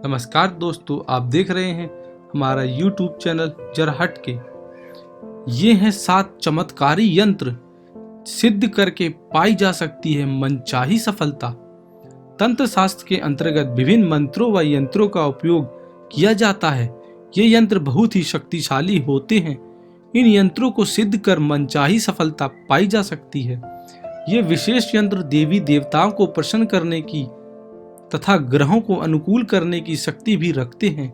नमस्कार दोस्तों, आप देख रहे हैं हमारा YouTube चैनल जरा हट के। ये हैं 7 चमत्कारी यंत्र, सिद्ध करके पाई जा सकती है मनचाही सफलता। तंत्र शास्त्र के अंतर्गत विभिन्न मंत्रों व यंत्रों का उपयोग किया जाता है। ये यंत्र बहुत ही शक्तिशाली होते हैं। इन यंत्रों को सिद्ध कर मनचाही सफलता पाई जा सकती है। ये विशेष यंत्र देवी देवताओं को प्रसन्न करने की तथा ग्रहों को अनुकूल करने की शक्ति भी रखते हैं।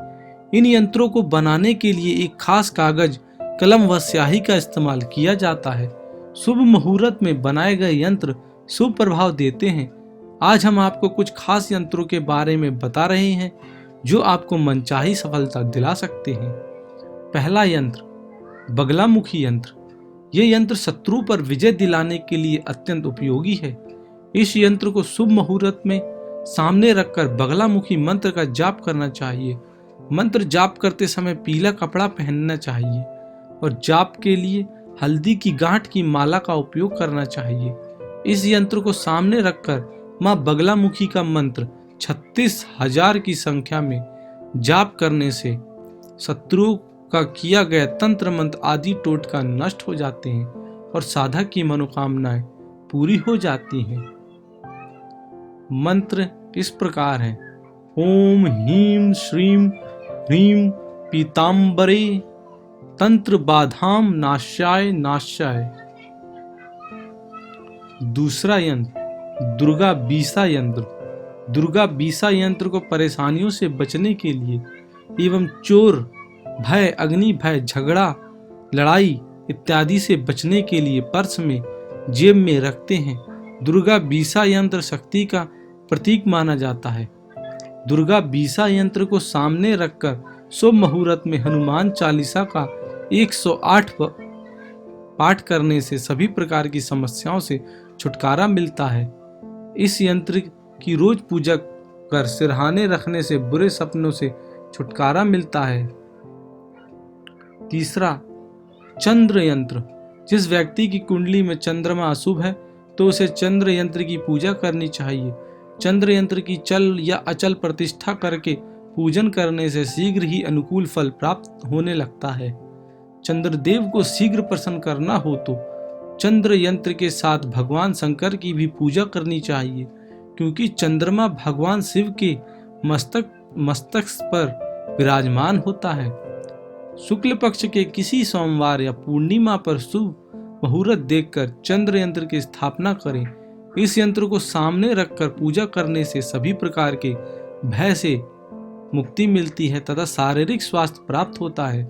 इन यंत्रों को बनाने के लिए एक खास कागज, कलम व स्याही का इस्तेमाल किया जाता है। शुभ मुहूर्त में बनाए गए यंत्र शुभ प्रभाव देते हैं। आज हम आपको कुछ खास यंत्रों के बारे में बता रहे हैं जो आपको मनचाही सफलता दिला सकते हैं। पहला यंत्र, बगलामुखी यंत्र। ये यंत्र शत्रु पर विजय दिलाने के लिए अत्यंत उपयोगी है। इस यंत्र को शुभ मुहूर्त में सामने रखकर बगलामुखी मंत्र का जाप करना चाहिए। मंत्र जाप करते समय पीला कपड़ा पहनना चाहिए और जाप के लिए हल्दी की गांठ की माला का उपयोग करना चाहिए। इस यंत्र को सामने रखकर मां बगलामुखी का मंत्र 36,000 की संख्या में जाप करने से शत्रु का किया गया तंत्र मंत्र आदि टोटका नष्ट हो जाते हैं और साधक की मनोकामनाएं पूरी हो जाती हैं। मंत्र इस प्रकार है: ओम ह्रीं श्रीं ह्रीं पीतांबरे तंत्र बाधाम नाशाय नाशाय। दूसरा यंत्र, दुर्गा बीसा यंत्र। दुर्गा बीसा यंत्र को परेशानियों से बचने के लिए एवं चोर भय, अग्नि भय, झगड़ा, लड़ाई इत्यादि से बचने के लिए पर्स में, जेब में रखते हैं। दुर्गा बीसा यंत्र शक्ति का प्रतीक माना जाता है। दुर्गा बीसा यंत्र को सामने रखकर शुभ मुहूर्त में हनुमान चालीसा का 108 पाठ करने से सभी प्रकार की समस्याओं से छुटकारा मिलता है। इस यंत्र की रोज पूजा कर सिरहाने रखने से बुरे सपनों से छुटकारा मिलता है। तीसरा, चंद्र यंत्र। जिस व्यक्ति की कुंडली में चंद्रमा अशुभ है तो उसे चंद्र यंत्र की पूजा करनी चाहिए। चंद्र यंत्र की चल या अचल प्रतिष्ठा करके पूजन करने से शीघ्र ही अनुकूल फल प्राप्त होने लगता है। चंद्रदेव को शीघ्र प्रसन्न करना हो तो चंद्र यंत्र के साथ भगवान शंकर की भी पूजा करनी चाहिए, क्योंकि चंद्रमा भगवान शिव के मस्तक पर विराजमान होता है। शुक्ल पक्ष के किसी सोमवार या पूर्णिमा पर शुभ मुहूर्त देखकर चंद्र यंत्र की स्थापना करें। इस यंत्र को सामने रखकर पूजा करने से सभी प्रकार के भय से मुक्ति मिलती है तथा शारीरिक स्वास्थ्य प्राप्त होता है।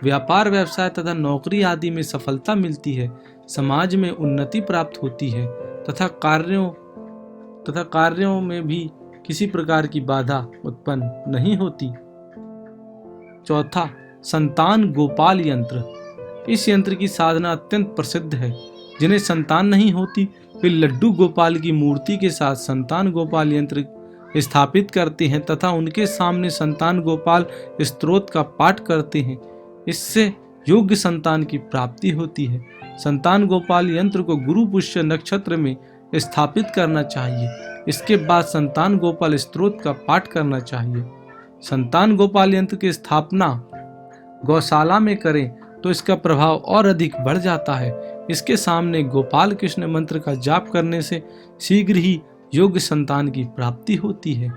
व्यापार, व्यवसाय तथा नौकरी आदि में सफलता मिलती है। समाज में उन्नति प्राप्त होती है तथा कार्यों में भी किसी प्रकार की बाधा उत्पन्न नहीं होती। चौथा, संतान गोपाल यंत्र। इस यंत्र की साधना अत्यंत प्रसिद्ध है। जिन्हें संतान नहीं होती वे लड्डू गोपाल की मूर्ति के साथ संतान गोपाल यंत्र स्थापित करते हैं तथा उनके सामने संतान गोपाल स्तोत्र का पाठ करते हैं। इससे योग्य संतान की प्राप्ति होती है। संतान गोपाल यंत्र को गुरु पुष्य नक्षत्र में स्थापित करना चाहिए। इसके बाद संतान गोपाल स्तोत्र का पाठ करना चाहिए। संतान गोपाल यंत्र की स्थापना गौशाला में करें तो इसका प्रभाव और अधिक बढ़ जाता है। इसके सामने गोपाल कृष्ण मंत्र का जाप करने से शीघ्र ही योग्य संतान की प्राप्ति होती है।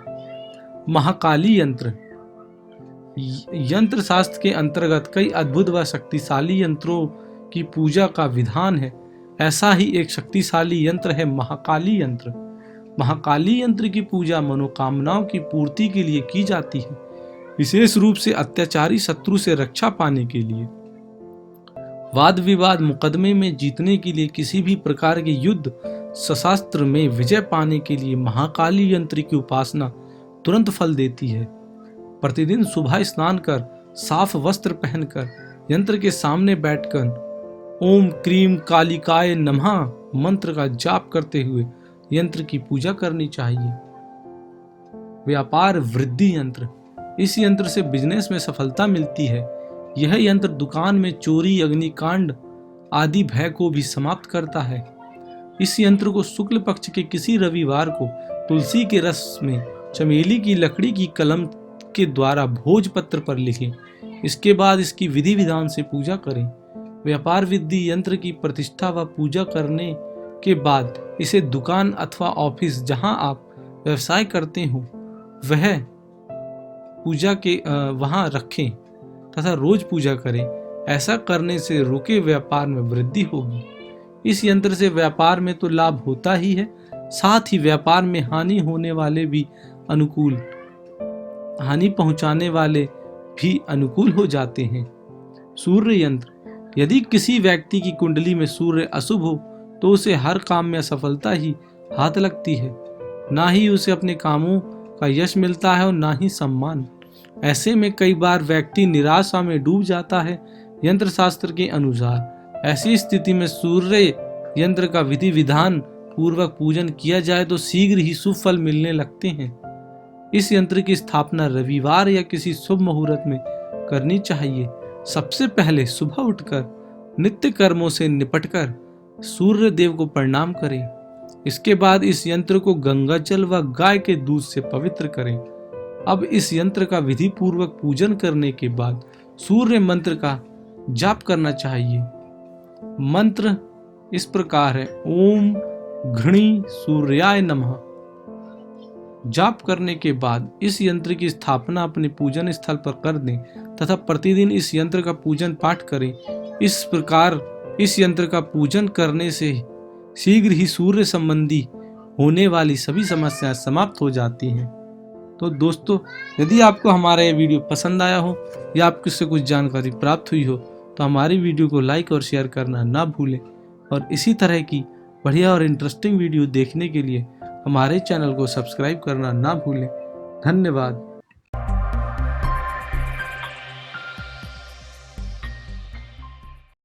महाकाली यंत्र। यंत्र शास्त्र के अंतर्गत कई अद्भुत व शक्तिशाली यंत्रों की पूजा का विधान है। ऐसा ही एक शक्तिशाली यंत्र है महाकाली यंत्र। महाकाली यंत्र की पूजा मनोकामनाओं की पूर्ति के लिए की जाती है, विशेष रूप से अत्याचारी शत्रु से रक्षा पाने के लिए। वाद विवाद मुकदमे में जीतने के लिए, किसी भी प्रकार के युद्ध शस्त्र में विजय पाने के लिए महाकाली यंत्र की उपासना तुरंत फल देती है। प्रतिदिन सुबह स्नान कर साफ वस्त्र पहनकर यंत्र के सामने बैठकर ओम क्रीम कालिकाय नमः मंत्र का जाप करते हुए यंत्र की पूजा करनी चाहिए। व्यापार वृद्धि यंत्र। इस यंत्र से बिजनेस में सफलता मिलती है। यह यंत्र दुकान में चोरी, अग्निकांड आदि भय को भी समाप्त करता है। इस यंत्र को शुक्ल पक्ष के किसी रविवार को तुलसी के रस में चमेली की लकड़ी की कलम के द्वारा भोजपत्र पर लिखें। इसके बाद इसकी विधि विधान से पूजा करें। व्यापार विधि यंत्र की प्रतिष्ठा व पूजा करने के बाद इसे दुकान अथवा ऑफिस जहां आप व्यवसाय करते हो वह पूजा के वहां रखें तथा रोज पूजा करें। ऐसा करने से रुके व्यापार में वृद्धि होगी। इस यंत्र से व्यापार में तो लाभ होता ही है, साथ ही व्यापार में हानि होने वाले भी अनुकूल, हानि पहुंचाने वाले भी अनुकूल हो जाते हैं। सूर्य यंत्र, यदि किसी व्यक्ति की कुंडली में सूर्य अशुभ हो तो उसे हर काम में असफलता ही हाथ लगती है, ना ही उसे अपने कामों का यश मिलता है और ना ही सम्मान। ऐसे में कई बार व्यक्ति निराशा में डूब जाता है। यंत्र शास्त्र के अनुसार ऐसी स्थिति में सूर्य यंत्र का विधि विधान पूर्वक पूजन किया जाए तो शीघ्र ही शुभ फल मिलने लगते हैं। इस यंत्र की स्थापना रविवार या किसी शुभ मुहूर्त में करनी चाहिए। सबसे पहले सुबह उठकर नित्य कर्मों से निपटकर सूर्य देव को प्रणाम करें। इसके बाद इस यंत्र को गंगा जल व गाय के दूध से पवित्र करें। अब इस यंत्र का विधि पूर्वक पूजन करने के बाद सूर्य मंत्र का जाप करना चाहिए। मंत्र इस प्रकार है, ओम घृणी सूर्याय नमः। जाप करने के बाद इस यंत्र की स्थापना अपने पूजन स्थल पर कर दें तथा प्रतिदिन इस यंत्र का पूजन पाठ करें। इस प्रकार इस यंत्र का पूजन करने से शीघ्र ही सूर्य संबंधी होने वाली सभी समस्याएं समाप्त हो जाती हैं। तो दोस्तों, यदि आपको हमारा ये वीडियो पसंद आया हो या आपको इससे कुछ जानकारी प्राप्त हुई हो तो हमारी वीडियो को लाइक और शेयर करना ना भूलें और इसी तरह की बढ़िया और इंटरेस्टिंग वीडियो देखने के लिए हमारे चैनल को सब्सक्राइब करना ना भूलें। धन्यवाद।